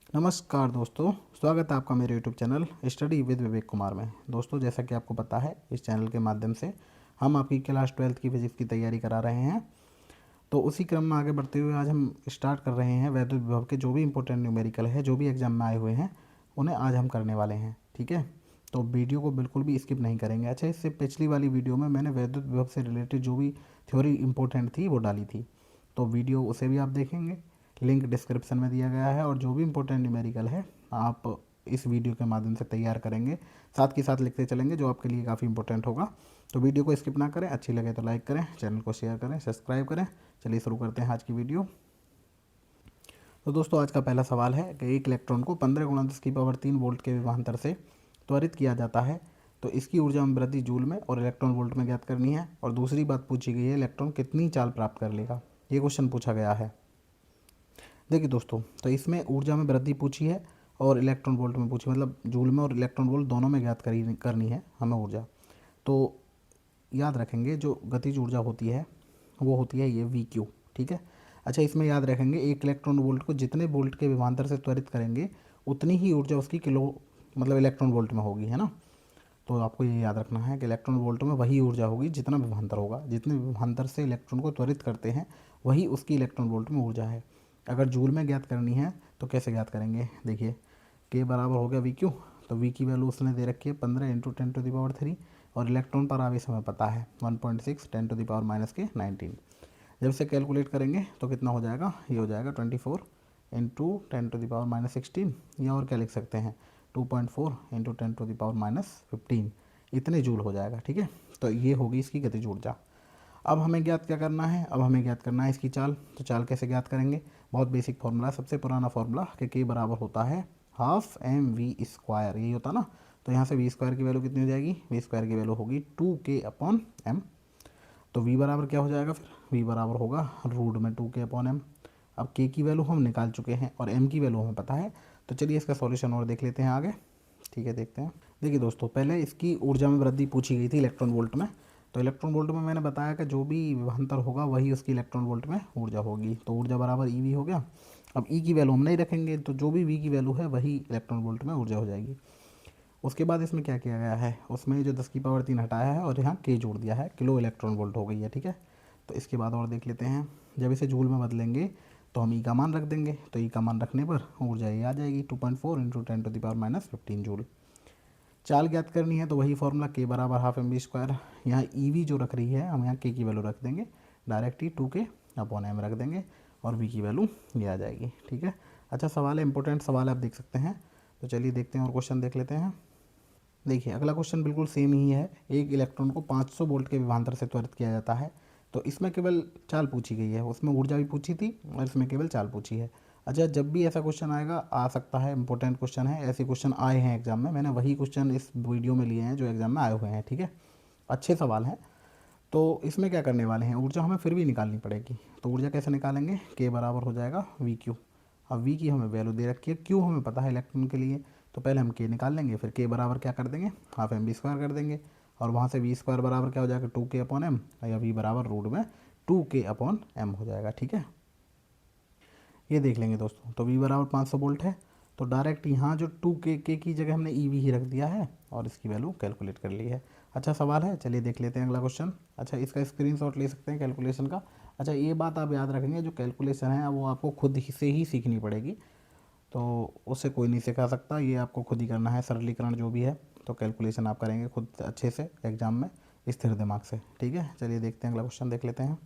नमस्कार दोस्तों, स्वागत है आपका मेरे YouTube channel study with Vivek Kumar में। दोस्तों, जैसा कि आपको पता है, इस चैनल के माध्यम से हम आपकी क्लास 12th की फिजिक्स की तैयारी करा रहे हैं। तो उसी क्रम में आगे बढ़ते हुए आज हम स्टार्ट कर रहे हैं वैद्युत विभव के जो भी इंपॉर्टेंट न्यूमेरिकल है, जो भी एग्जाम में आए हुए हैं, उन्हें आज हम करने वाले हैं। ठीक है, तो वीडियो को बिल्कुल भी स्किप नहीं करेंगे। अच्छा, इससे पिछली वाली वीडियो में मैंने वैद्युत विभव से रिलेटेड जो भी थ्योरी इंपॉर्टेंट थी वो डाली थी, तो वीडियो उसे भी आप देखेंगे, लिंक डिस्क्रिप्शन में दिया गया है। और जो भी इंपॉर्टेंट न्यूमेरिकल है आप इस वीडियो के माध्यम से तैयार करेंगे, साथ के साथ लिखते चलेंगे, जो आपके लिए काफ़ी इंपॉर्टेंट होगा। तो वीडियो को स्किप ना करें, अच्छी लगे तो लाइक करें, चैनल को शेयर करें, सब्सक्राइब करें। चलिए शुरू करते हैं आज की वीडियो। तो दोस्तों, आज का पहला सवाल है कि एक इलेक्ट्रॉन को 15 × 10⁻³ वोल्ट के विभवांतर से त्वरित किया जाता है, तो इसकी ऊर्जा में वृद्धि जूल में और इलेक्ट्रॉन वोल्ट में ज्ञात करनी है। और दूसरी बात पूछी गई है, इलेक्ट्रॉन कितनी चाल प्राप्त कर लेगा, ये क्वेश्चन पूछा गया है। देखिए दोस्तों, तो इसमें ऊर्जा में वृद्धि पूछी है और इलेक्ट्रॉन वोल्ट में पूछी, मतलब जूल में और इलेक्ट्रॉन वोल्ट दोनों में ज्ञात करनी है हमें ऊर्जा। तो याद रखेंगे, जो गतिज ऊर्जा होती है वो होती है ये VQ। ठीक है। अच्छा, इसमें याद रखेंगे एक इलेक्ट्रॉन वोल्ट को जितने वोल्ट के विभवांतर से त्वरित करेंगे उतनी ही ऊर्जा उसकी किलो मतलब इलेक्ट्रॉन वोल्ट में होगी, है ना। तो आपको ये याद रखना है कि इलेक्ट्रॉन वोल्ट में वही ऊर्जा होगी जितना विभवांतर होगा, जितने विभवांतर से इलेक्ट्रॉन को त्वरित करते हैं वही उसकी इलेक्ट्रॉन वोल्ट में ऊर्जा है। अगर जूल में ज्ञात करनी है तो कैसे ज्ञात करेंगे, देखिए के बराबर हो गया VQ। तो V की वैल्यू उसने दे रखी है 15 × 10⁻³ और इलेक्ट्रॉन पर आवेश हमें पता है 1.6 10⁻⁻19। जब इसे कैलकुलेट करेंगे तो कितना हो जाएगा, ये हो जाएगा 24 × 10⁻16, या और क्या लिख सकते हैं 2.4 × 10⁻15, इतने जूल हो जाएगा। ठीक है, तो ये होगी इसकी गतिज ऊर्जा। अब हमें ज्ञात क्या करना है, अब हमें ज्ञात करना है इसकी चाल। तो चाल कैसे ज्ञात करेंगे, बहुत बेसिक फॉर्मूला, सबसे पुराना फॉर्मूला कि K बराबर होता है ½ mv², यही होता ना। तो यहाँ से V² की वैल्यू कितनी हो जाएगी, V² की वैल्यू होगी 2K/m। तो V बराबर क्या हो जाएगा, फिर V बराबर होगा √2K/m। अब K की वैल्यू हम निकाल चुके हैं और M की वैल्यू हमें पता है। तो चलिए इसका सॉल्यूशन और देख लेते हैं आगे। ठीक है, देखते हैं। देखिए दोस्तों, पहले इसकी ऊर्जा में वृद्धि पूछी गई थी इलेक्ट्रॉन वोल्ट में। तो इलेक्ट्रॉन वोल्ट में मैंने बताया कि जो भी विभवांतर होगा वही उसकी इलेक्ट्रॉन वोल्ट में ऊर्जा होगी। तो ऊर्जा बराबर EV हो गया। अब E की वैल्यू हम नहीं रखेंगे, तो जो भी V की वैल्यू है वही इलेक्ट्रॉन वोल्ट में ऊर्जा हो जाएगी। उसके बाद इसमें क्या किया गया है, उसमें जो 10⁻³ हटाया है और यहाँ K जोड़ दिया है, किलो इलेक्ट्रॉन वोल्ट हो गई है। ठीक है, तो इसके बाद और देख लेते हैं। जब इसे जूल में बदलेंगे तो हम E का मान रख देंगे, तो E का मान रखने पर ऊर्जा ये आ जाएगी 2.4 × 10⁻⁻15 जूल। चाल ज्ञात करनी है तो वही फॉर्मूला K बराबर ½ mv²। यहाँ EV जो रख रही है हम यहाँ K की वैल्यू रख देंगे, डायरेक्ट ही 2K/m रख देंगे और V की वैल्यू ये आ जाएगी। ठीक है। अच्छा सवाल है, इंपॉर्टेंट सवाल है, आप देख सकते हैं। तो चलिए देखते हैं और क्वेश्चन देख लेते हैं। देखिए अगला क्वेश्चन बिल्कुल सेम ही है। एक इलेक्ट्रॉन को 500 वोल्ट के विभवांतर से त्वरित किया जाता है। तो इसमें केवल चाल पूछी गई है, उसमें ऊर्जा भी पूछी थी और इसमें केवल चाल पूछी है। अच्छा, जब भी ऐसा क्वेश्चन आएगा, आ सकता है, इंपॉर्टेंट क्वेश्चन है, ऐसे क्वेश्चन आए हैं एग्जाम में, मैंने वही क्वेश्चन इस वीडियो में लिए हैं जो एग्जाम में आए हुए हैं। ठीक है, अच्छे सवाल हैं। तो इसमें क्या करने वाले हैं, ऊर्जा हमें फिर भी निकालनी पड़ेगी। तो ऊर्जा कैसे निकालेंगे, के बराबर हो जाएगा VQ। अब V की हमें वैल्यू दे रखी है, Q हमें पता है इलेक्ट्रॉन के लिए, तो पहले हम K निकाल लेंगे, फिर K बराबर क्या कर देंगे, ½ mv² कर देंगे। और वहाँ से V² बराबर क्या हो जाएगा 2K/m, या V बराबर √2K/m हो जाएगा। ठीक है, ये देख लेंगे दोस्तों। तो V बराबर 500 वोल्ट है, तो डायरेक्ट यहाँ जो 2K की जगह हमने EV ही रख दिया है और इसकी वैल्यू कैलकुलेट कर ली है। अच्छा सवाल है, चलिए देख लेते हैं अगला क्वेश्चन। अच्छा, इसका स्क्रीनशॉट ले सकते हैं कैलकुलेशन का। अच्छा, ये बात आप याद रखेंगे, जो कैलकुलेशन है वो आपको खुद ही से ही सीखनी पड़ेगी, तो उससे कोई नहीं सिखा सकता, ये आपको खुद ही करना है, सरलीकरण जो भी है। तो कैलकुलेशन आप करेंगे खुद अच्छे से एग्जाम में, स्थिर दिमाग से। ठीक है, चलिए देखते हैं अगला क्वेश्चन देख लेते हैं।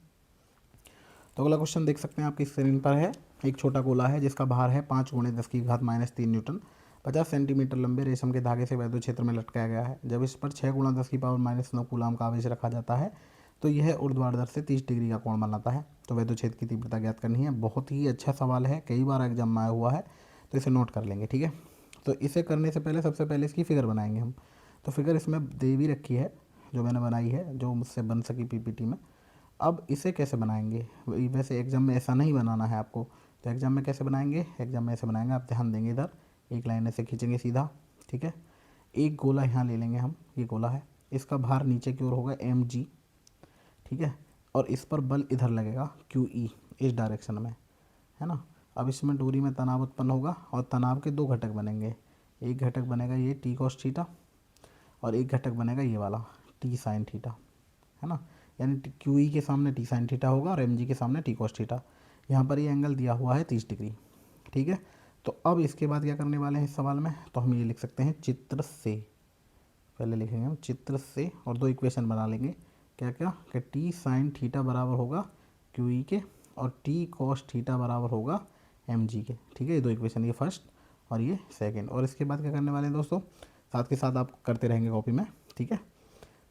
तो अगला क्वेश्चन देख सकते हैं, आपकी स्क्रीन पर है। एक छोटा गोला है जिसका भार है 5 × 10⁻³ न्यूटन, 50 सेंटीमीटर लंबे रेशम के धागे से वैद्युत क्षेत्र में लटकाया गया है। जब इस पर 6 × 10⁻⁹ कूलाम का आवेश रखा जाता है तो यह ऊर्ध्वाधर से 30 डिग्री का कोण बनाता है। तो वैद्युत क्षेत्र की तीव्रता ज्ञात करनी है। बहुत ही अच्छा सवाल है, कई बार एग्जाम में आया हुआ है, तो इसे नोट कर लेंगे। ठीक है, तो इसे करने से पहले सबसे पहले इसकी फिगर बनाएंगे हम। तो फिगर इसमें दे भी रखी है, जो मैंने बनाई है, जो मुझसे बन सकी PPT में। अब इसे कैसे बनाएंगे, वैसे एग्जाम में ऐसा नहीं बनाना है आपको, तो एग्जाम में कैसे बनाएंगे, एग्जाम में ऐसे बनाएंगे, आप ध्यान देंगे इधर, एक लाइन ऐसे खींचेंगे सीधा। ठीक है, एक गोला यहाँ ले लेंगे हम, ये गोला है, इसका भार नीचे की ओर होगा mg। ठीक है, और इस पर बल इधर लगेगा QE, इस डायरेक्शन में, है ना। अब इसमें दूरी में तनाव उत्पन्न होगा और तनाव के दो घटक बनेंगे। एक घटक बनेगा ये टी कॉस थीटा और एक घटक बनेगा ये वाला टी साइन थीटा, है ना। यानी क्यू ई के सामने टी साइन थीटा होगा और एम जी के सामने टी कॉस थीटा। यहाँ पर ये एंगल दिया हुआ है 30 डिग्री, ठीक है। तो अब इसके बाद क्या करने वाले हैं इस सवाल में, तो हम ये लिख सकते हैं चित्र से, पहले लिखेंगे हम चित्र से और दो इक्वेशन बना लेंगे। क्या क्या कि टी साइन थीटा बराबर होगा क्यू ई के और टी कॉस थीटा बराबर होगा एम जी के, ठीक है। ये दो इक्वेशन, ये फर्स्ट और ये सेकंड। और इसके बाद क्या करने वाले हैं दोस्तों, साथ के साथ आप करते रहेंगे कॉपी में, ठीक है।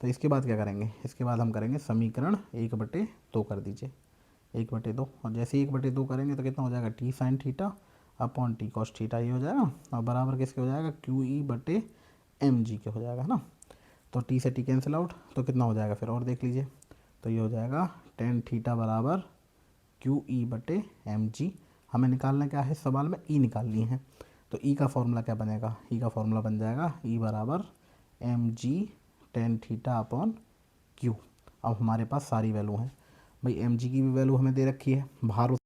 तो इसके बाद क्या करेंगे, इसके बाद हम करेंगे समीकरण 1/2 कर दीजिए, 1/2। और जैसे ही 1/2 करेंगे तो कितना हो जाएगा T sine theta upon T cos theta, ये हो जाएगा। और बराबर किसके हो जाएगा क्यू ई बटे एम जी के हो जाएगा, है ना। तो टी से टी कैंसिल आउट, तो कितना हो जाएगा फिर और देख लीजिए। तो ये हो जाएगा टेन थीटा बराबर क्यू ई बटे एम जी। हमें निकालना क्या है सवाल में, ई निकालनी है। तो ई का फॉर्मूला क्या बनेगा, ई का फॉर्मूला बन जाएगा ई बराबर M G tan theta upon Q. अब हमारे पास सारी वैल्यू हैं भाई, एम जी की भी वैल्यू हमें दे रखी है, भार